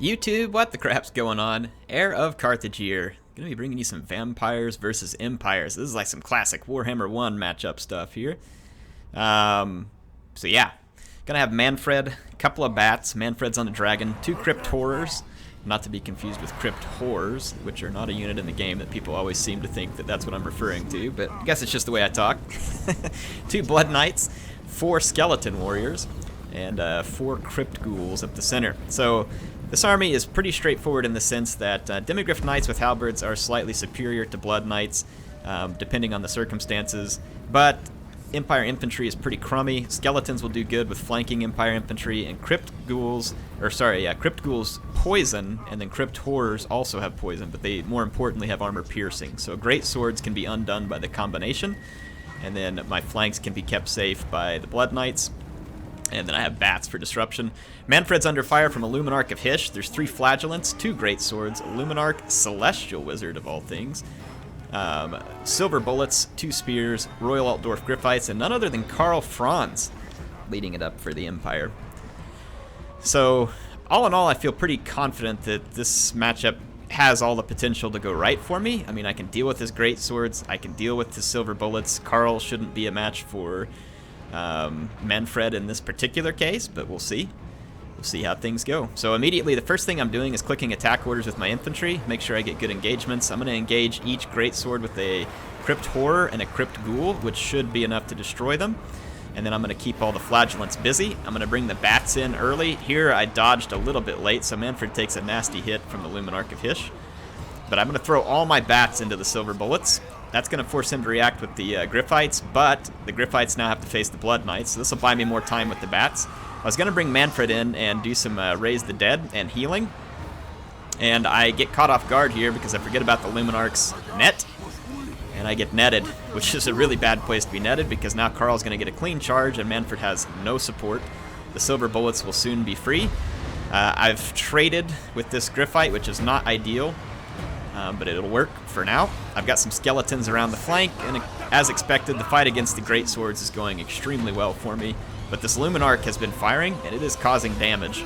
YouTube, what the crap's going on? HeirofCarthage here. Gonna be bringing you some vampires versus empires. This is like some classic Warhammer 1 matchup stuff here. So yeah, gonna have Mannfred, a couple of bats. Mannfred's on the dragon, 2 crypt horrors, not to be confused with crypt horrors, which are not a unit in the game that people always seem to think that that's what I'm referring to. But I guess it's just the way I talk. 2 blood knights, 4 skeleton warriors, and 4 crypt ghouls up the center. So this army is pretty straightforward in the sense that Demigryph Knights with halberds are slightly superior to Blood Knights, depending on the circumstances, but Empire Infantry is pretty crummy. Skeletons will do good with flanking Empire Infantry, and Crypt Ghouls poison, and then Crypt Horrors also have poison, but they more importantly have armor piercing. So great swords can be undone by the combination, and then my flanks can be kept safe by the Blood Knights. And then I have bats for disruption. Mannfred's under fire from a Luminarch of Hysh. There's 3 flagellants, 2 great swords, a Luminarch, Celestial Wizard of all things, silver bullets, 2 spears, Royal Altdorf Griffites, and none other than Franz leading it up for the Empire. So all in all, I feel pretty confident that this matchup has all the potential to go right for me. I mean, I can deal with his great swords, I can deal with his silver bullets. Karl shouldn't be a match for Mannfred in this particular case, but we'll see. We'll see how things go. So immediately, the first thing I'm doing is clicking attack orders with my infantry, make sure I get good engagements. I'm going to engage each greatsword with a crypt horror and a crypt ghoul, which should be enough to destroy them. And then I'm going to keep all the flagellants busy. I'm going to bring the bats in early. Here I dodged a little bit late, so Mannfred takes a nasty hit from the Luminarch of Hysh. But I'm going to throw all my bats into the silver bullets. That's going to force him to react with the Griffites, but the Griffites now have to face the Blood Knights, so this will buy me more time with the bats. I was going to bring Mannfred in and do some Raise the Dead and healing, and I get caught off guard here because I forget about the Luminarch's net, and I get netted, which is a really bad place to be netted because now Karl's going to get a clean charge and Mannfred has no support. The silver bullets will soon be free. I've traded with this Griffite, which is not ideal. But it'll work for now. I've got some skeletons around the flank, and as expected, the fight against the great swords is going extremely well for me. But this Luminarch has been firing, and it is causing damage.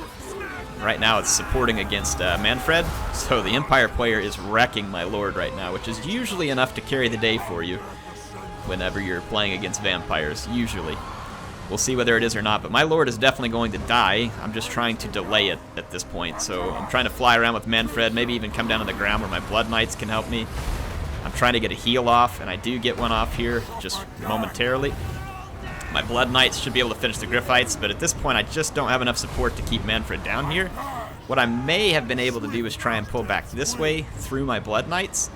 Right now, it's supporting against Mannfred, so the Empire player is wrecking my Lord right now, which is usually enough to carry the day for you whenever you're playing against vampires, usually. We'll see whether it is or not, but my Lord is definitely going to die. I'm just trying to delay it at this point. So I'm trying to fly around with Mannfred, maybe even come down to the ground where my Blood Knights can help me. I'm trying to get a heal off, and I do get one off here, just momentarily. My Blood Knights should be able to finish the Griffites, but at this point I just don't have enough support to keep Mannfred down here. What I may have been able to do is try and pull back this way through my Blood Knights,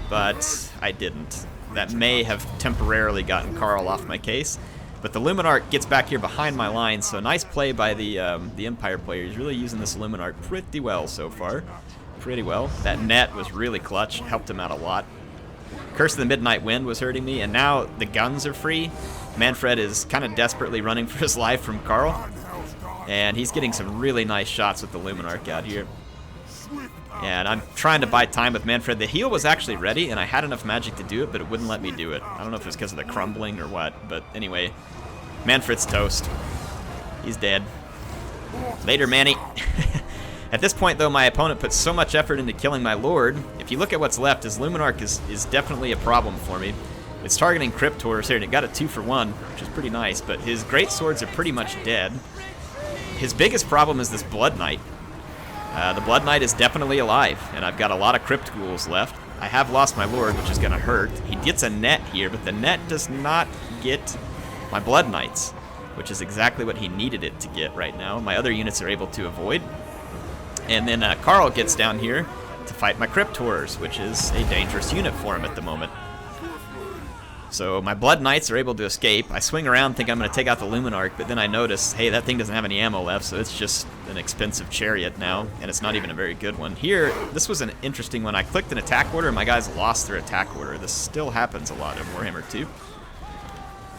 but I didn't. That may have temporarily gotten Karl off my case. But the Luminarch gets back here behind my line, so nice play by the Empire player. He's really using this Luminarch pretty well so far. Pretty well. That net was really clutch, helped him out a lot. Curse of the Midnight Wind was hurting me, and now the guns are free. Mannfred is kind of desperately running for his life from Karl, and he's getting some really nice shots with the Luminarch out here. And I'm trying to buy time with Mannfred. The heal was actually ready, and I had enough magic to do it, but it wouldn't let me do it. I don't know if it was because of the crumbling or what, but anyway, Mannfred's toast. He's dead. Later, Manny. At this point, though, my opponent put so much effort into killing my Lord. If you look at what's left, his Luminarch is definitely a problem for me. It's targeting Crypt Horrors here, and it got a 2-for-1, which is pretty nice, but his great swords are pretty much dead. His biggest problem is this Blood Knight. The Blood Knight is definitely alive, and I've got a lot of Crypt Ghouls left. I have lost my Lord, which is going to hurt. He gets a net here, but the net does not get my Blood Knights, which is exactly what he needed it to get right now. My other units are able to avoid. And then Karl gets down here to fight my Crypt Horrors, which is a dangerous unit for him at the moment. So my Blood Knights are able to escape. I swing around, think I'm going to take out the Luminarch, but then I notice, hey, that thing doesn't have any ammo left, so it's just an expensive chariot now, and it's not even a very good one. Here, this was an interesting one. I clicked an attack order, and my guys lost their attack order. This still happens a lot in Warhammer 2.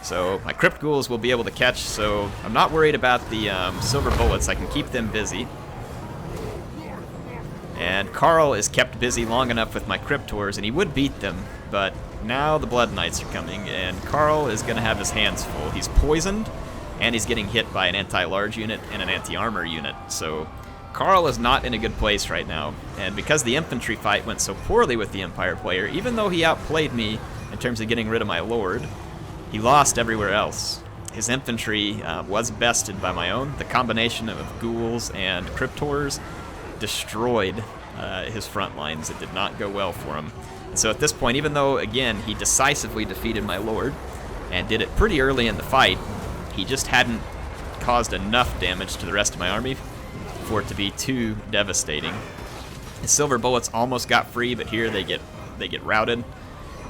So my Crypt Ghouls will be able to catch, so I'm not worried about the silver bullets. I can keep them busy. And Karl is kept busy long enough with my Crypt Horrors, and he would beat them, but now the Blood Knights are coming, and Karl is going to have his hands full. He's poisoned, and he's getting hit by an anti-large unit and an anti-armor unit, so Karl is not in a good place right now, and because the infantry fight went so poorly with the Empire player, even though he outplayed me in terms of getting rid of my lord, he lost everywhere else. His infantry was bested by my own. The combination of ghouls and cryptors destroyed his front lines. It did not go well for him. And so at this point, even though, again, he decisively defeated my lord and did it pretty early in the fight, he just hadn't caused enough damage to the rest of my army for it to be too devastating. His silver bullets almost got free, but here they get routed.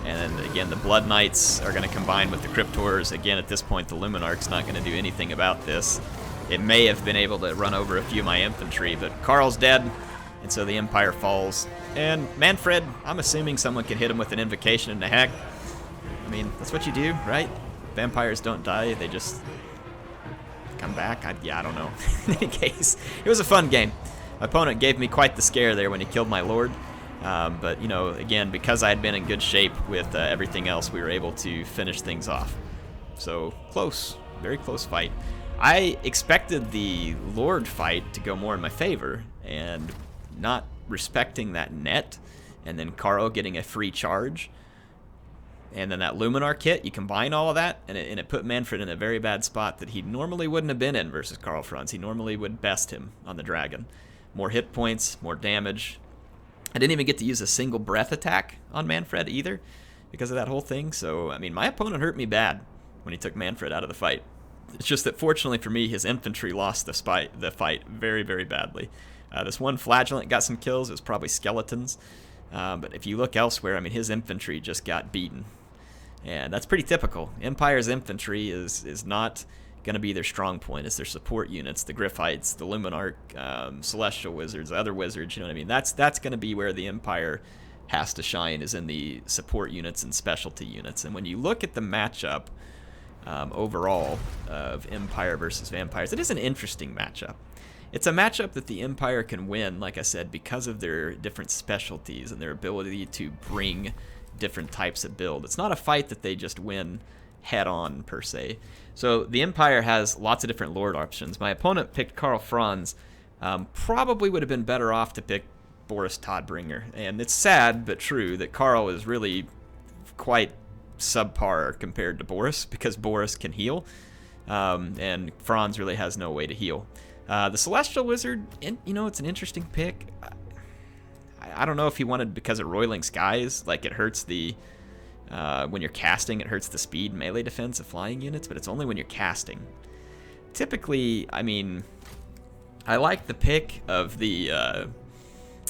And again, the Blood Knights are going to combine with the Cryptors. Again, at this point, the Luminarch's not going to do anything about this. It may have been able to run over a few of my infantry, but Karl's dead, and so the Empire falls. And Mannfred, I'm assuming someone can hit him with an Invocation and a Heck. I mean, that's what you do, right? Vampires don't die, they just come back. I don't know. In any case, it was a fun game. My opponent gave me quite the scare there when he killed my lord. But, you know, again, because I had been in good shape with everything else, we were able to finish things off. So, close. Very close fight. I expected the Lord fight to go more in my favor, and not respecting that net, and then Karl getting a free charge, and then that Luminarch hit, you combine all of that, and it put Mannfred in a very bad spot that he normally wouldn't have been in versus Karl Franz. He normally would best him on the dragon. More hit points, more damage. I didn't even get to use a single breath attack on Mannfred either because of that whole thing. So, I mean, my opponent hurt me bad when he took Mannfred out of the fight. It's just that fortunately for me, his infantry lost the fight very, very badly. This one Flagellant got some kills. It was probably skeletons. But if you look elsewhere, I mean, his infantry just got beaten. And that's pretty typical. Empire's infantry is not going to be their strong point. It's their support units, the Griffites, the Luminarch, Celestial Wizards, other wizards, you know what I mean? That's going to be where the Empire has to shine, is in the support units and specialty units. And when you look at the matchup overall of Empire versus Vampires, it is an interesting matchup. It's a matchup that the Empire can win, like I said, because of their different specialties and their ability to bring different types of build. It's not a fight that they just win head on per se. So the Empire has lots of different lord options. My opponent picked Karl Franz. Probably would have been better off to pick Boris Todbringer. And it's sad but true that Karl is really quite subpar compared to Boris, because Boris can heal, and Franz really has no way to heal. The Celestial Wizard, you know, it's an interesting pick. I don't know if he wanted, because of Roiling Skies, like it hurts the when you're casting, it hurts the speed melee defense of flying units, but it's only when you're casting. Typically, I mean, I like the pick of the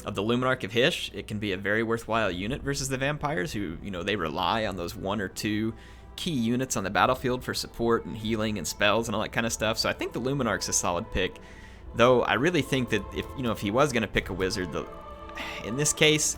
Luminarch of Hysh. It can be a very worthwhile unit versus the Vampires, who, you know, they rely on those one or two key units on the battlefield for support and healing and spells and all that kind of stuff. So I think the Luminarch's a solid pick, though I really think that if he was going to pick a wizard, in this case,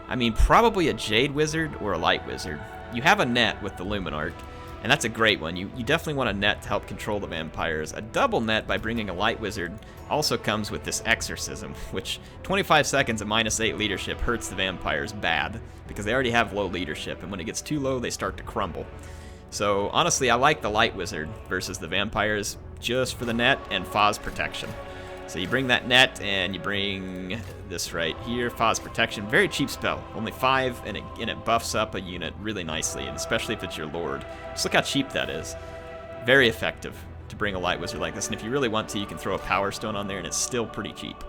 I mean, probably a Jade Wizard or a Light Wizard. You have a net with the Luminarch, and that's a great one. You definitely want a net to help control the Vampires. A double net by bringing a Light Wizard also comes with this Exorcism, which 25 seconds at -8 leadership hurts the Vampires bad, because they already have low leadership, and when it gets too low, they start to crumble. So honestly, I like the Light Wizard versus the Vampires just for the net and Phos protection. So you bring that net, and you bring this right here, Phos protection. Very cheap spell, only 5, and it buffs up a unit really nicely, and especially if it's your lord. Just look how cheap that is. Very effective to bring a Light Wizard like this, and if you really want to, you can throw a Power Stone on there, and it's still pretty cheap.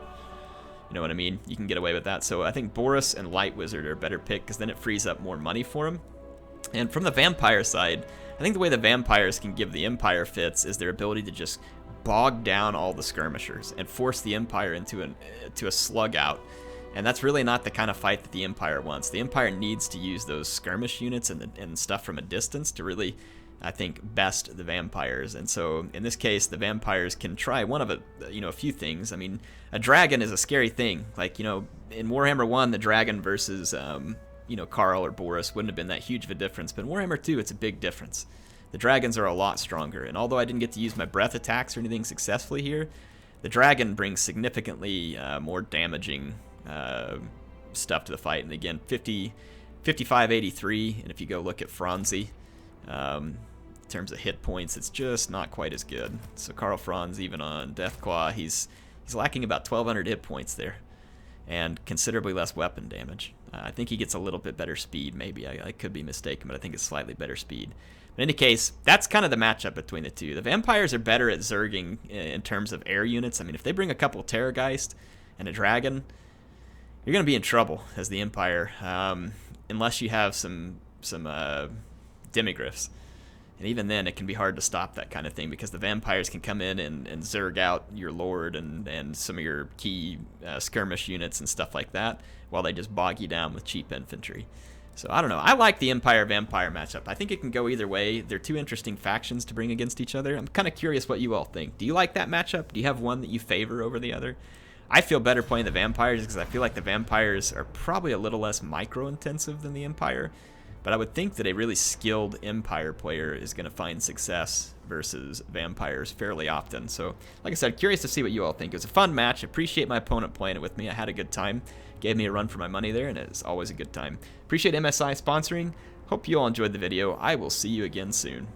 You know what I mean? You can get away with that. So I think Boris and Light Wizard are a better pick, because then it frees up more money for him. And from the Vampire side, I think the way the Vampires can give the Empire fits is their ability to just bog down all the skirmishers and force the Empire into a slug out. And that's really not the kind of fight that the Empire wants. The Empire needs to use those skirmish units and stuff from a distance to really, I think, best the Vampires. And so in this case, the Vampires can try one of a few things. I mean, a dragon is a scary thing. Like, you know, in Warhammer 1, the dragon versus Karl or Boris wouldn't have been that huge of a difference, but in Warhammer 2, it's a big difference. The dragons are a lot stronger, and although I didn't get to use my breath attacks or anything successfully here, the dragon brings significantly more damaging stuff to the fight. And again, 5583, and if you go look at Franzi, in terms of hit points, it's just not quite as good. So Karl Franz, even on Deathclaw, he's He's lacking about 1,200 hit points there, and considerably less weapon damage. I think he gets a little bit better speed, maybe. I could be mistaken, but I think it's slightly better speed. But in any case, that's kind of the matchup between the two. The vampires are better at zerging in terms of air units. I mean, if they bring a couple Terrorgeist and a dragon, you're going to be in trouble as the Empire, unless you have some demigryphs. And even then, it can be hard to stop that kind of thing because the vampires can come in and zerg out your lord and some of your key skirmish units and stuff like that, while they just bog you down with cheap infantry. So I don't know. I like the Empire-Vampire matchup. I think it can go either way. They're two interesting factions to bring against each other. I'm kind of curious what you all think. Do you like that matchup? Do you have one that you favor over the other? I feel better playing the vampires because I feel like the vampires are probably a little less micro-intensive than the Empire. But I would think that a really skilled Empire player is going to find success versus vampires fairly often. So, like I said, curious to see what you all think. It was a fun match. Appreciate my opponent playing it with me. I had a good time. Gave me a run for my money there, and it's always a good time. Appreciate MSI sponsoring. Hope you all enjoyed the video. I will see you again soon.